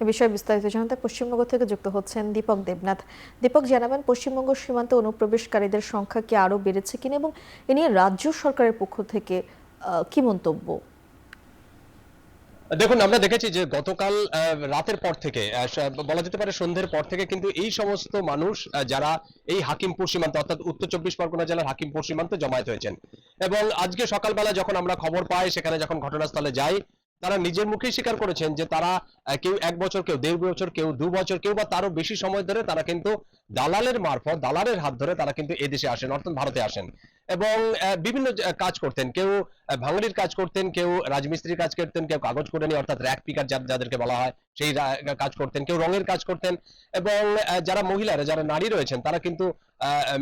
এ বিষয়ে বিস্তারিত জানাতে পশ্চিমবঙ্গ থেকে যুক্ত হচ্ছেন দীপক দেবনাথ। দীপক, জানাবেন পশ্চিমবঙ্গ সীমান্তে অনুপ্রবেশকারীদের সংখ্যা কি আরো বেড়েছে কিনা এবং এ নিয়ে রাজ্য সরকারের পক্ষ থেকে কি মন্তব্য? দেখুন, আমরা দেখেছি যে গতকাল রাতের পর থেকে বলা যেতে পারে সন্ধ্যের পর থেকে কিন্তু এই সমস্ত মানুষ যারা এই হাকিমপুর সীমান্ত অর্থাৎ উত্তর চব্বিশ পরগনা জেলার হাকিমপুর সীমান্তে জমায়েত হয়েছেন। এবং আজকে সকালবেলা যখন আমরা খবর পাই, সেখানে যখন ঘটনাস্থলে যাই, তারা নিজের মুখেই স্বীকার করেছেন যে তারা কেউ 1 বছর, কেউ 1.5 বছর, কেউ 2 বছর, কেউ বা তারও বেশি সময় ধরে তারা কিন্তু দালালের মারফত, দালালের হাত ধরে তারা কিন্তু এদেশে আসেন, অর্থাৎ ভারতে আসেন। এবং বিভিন্ন কাজ করতেন। কেউ ভাঙড়ির কাজ করতেন, কেউ রাজমিস্ত্রির কাজ করতেন, কেউ কাগজ করে নিয়ে অর্থাৎ র‍্যাক পিকার যাদেরকে বলা হয় সেই কাজ করতেন, কেউ রঙের কাজ করতেন। এবং যারা মহিলারা, যারা নারী রয়েছেন, তারা কিন্তু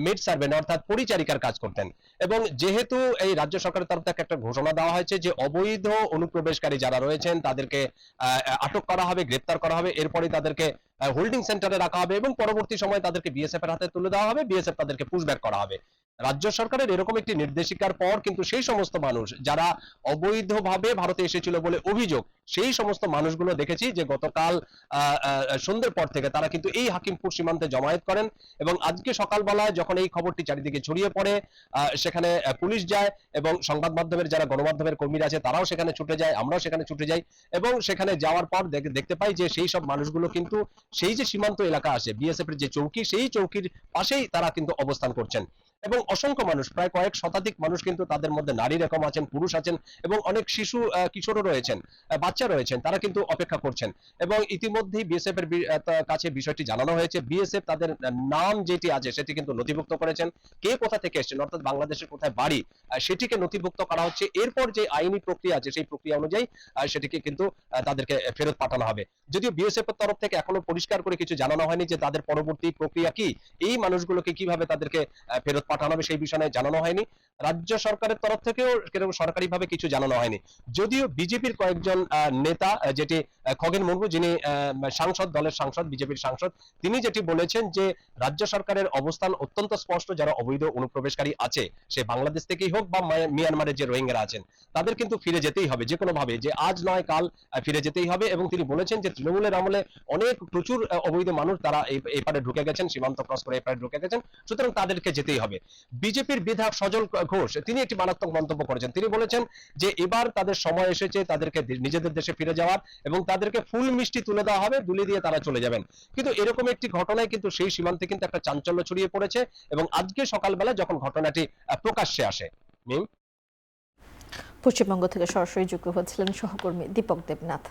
মেড সার্ভেন্ট অর্থাৎ পরিচারিকার কাজ করতেন। এবং যেহেতু এই রাজ্য সরকারের তরফ থেকে একটা ঘোষণা দেওয়া হয়েছে যে অবৈধ অনুপ্রবেশকারী যারা রয়েছেন তাদেরকে আটক করা হবে, গ্রেপ্তার করা হবে, এরপরে তাদেরকে হোল্ডিং সেন্টারে রাখা হবে এবং পরবর্তী সময়ে তাদেরকে বিএসএফ এর হাতে তুলে দেওয়া হবে, বিএসএফ তাদেরকে পুশব্যাক করা হবে। রাজ্য সরকারের এরকম একটি নির্দেশিকার পর কিন্তু সেই সমস্ত মানুষ যারা অবৈধভাবে ভারতে এসেছিল বলে অভিযোগ, সেই সমস্ত মানুষগুলো দেখেছি যে গতকাল সন্ধ্যের পর থেকে তারা কিন্তু এই হাকিমপুর সীমান্তে জমায়েত করেন। এবং আজকে সকালবেলায় যখন এই খবরটি চারিদিকে ছড়িয়ে পড়ে, সেখানে পুলিশ যায় এবং সংবাদ মাধ্যমের যারা গণমাধ্যমের কর্মীরা আছে তারাও সেখানে ছুটে যায়, আমরাও সেখানে ছুটে যাই। এবং সেখানে যাওয়ার পর দেখতে পাই যে সেই সব মানুষগুলো কিন্তু সেই যে সীমান্ত এলাকা আছে, বিএসএফ এর যে চৌকি, সেই চৌকির পাশেই তারা কিন্তু অবস্থান করছেন। এবং অসংখ্য মানুষ, প্রায় কয়েক শতাধিক মানুষ কিন্তু, তাদের মধ্যে নারী রকম আছেন, পুরুষ আছেন এবং অনেক শিশু, কিশোরও রয়েছেন, বাচ্চা রয়েছেন, তারা কিন্তু অপেক্ষা করছেন। এবং ইতিমধ্যেই বিএসএফ এর কাছে বিষয়টি জানানো হয়েছে। বিএসএফ তাদের নাম যেটি আছে সেটি কিন্তু নথিভুক্ত করেছেন, কে কোথা থেকে এসেছেন অর্থাৎ বাংলাদেশের কোথায় বাড়ি, সেটিকে নথিভুক্ত করা হচ্ছে। এরপর যে আইনি প্রক্রিয়া আছে সেই প্রক্রিয়া অনুযায়ী সেটিকে কিন্তু তাদেরকে ফেরত পাঠানো হবে। যদিও বিএসএফ এর তরফ থেকে এখনো পরিষ্কার করে কিছু জানানো হয়নি যে তাদের পরবর্তী প্রক্রিয়া কি, এই মানুষগুলোকে কিভাবে তাদেরকে ফেরত পাঠানো হবে সেই বিষয়ে জানানো হয়নি। রাজ্য সরকারের তরফ থেকেও সেরকম সরকারিভাবে কিছু জানানো হয়নি। যদিও বিজেপির কয়েকজন নেতা, যেটি খগেন মুর্মু, যিনি সাংসদ, দলের সাংসদ, বিজেপির সাংসদ, তিনি যেটি বলেছেন যে রাজ্য সরকারের অবস্থান অত্যন্ত স্পষ্ট। যারা অবৈধ অনুপ্রবেশকারী আছে, সে বাংলাদেশ থেকেই হোক বা মিয়ানমারের যে রোহিঙ্গারা আছেন, তাদের কিন্তু ফিরে যেতেই হবে, যে কোনো ভাবে, যে আজ নয় কাল ফিরে যেতেই হবে। এবং তিনি বলেছেন যে তৃণমূলের আমলে অনেক প্রচুর অবৈধ মানুষ তারা এই পারে ঢুকে গেছেন, সীমান্ত ক্রস করে এই পারে ঢুকে গেছেন, সুতরাং তাদেরকে যেতেই হবে। বিজেপির বিধায়ক সজল ঘোষ, তিনি একটি মারাত্মক মন্তব্য করেছেন। তিনি বলেছেন যে এবার তাদের সময় এসেছে তাদেরকে নিজেদের দেশে ফিরে যাওয়ার, এবং তাদেরকে ফুল মিষ্টি তুলে দেওয়া হবে, দুলি দিয়ে তারা চলে যাবেন। কিন্তু এরকম একটি ঘটনায় কিন্তু সেই সীমান্তে কিন্তু একটা চাঞ্চল্য ছড়িয়ে পড়েছে। এবং আজকে সকালবেলা যখন ঘটনাটি প্রকাশ্যে আসে, মিম। পশ্চিমবঙ্গ থেকে সরাসরি যুক্ত হচ্ছিলেন সহকর্মী দীপক দেবনাথ।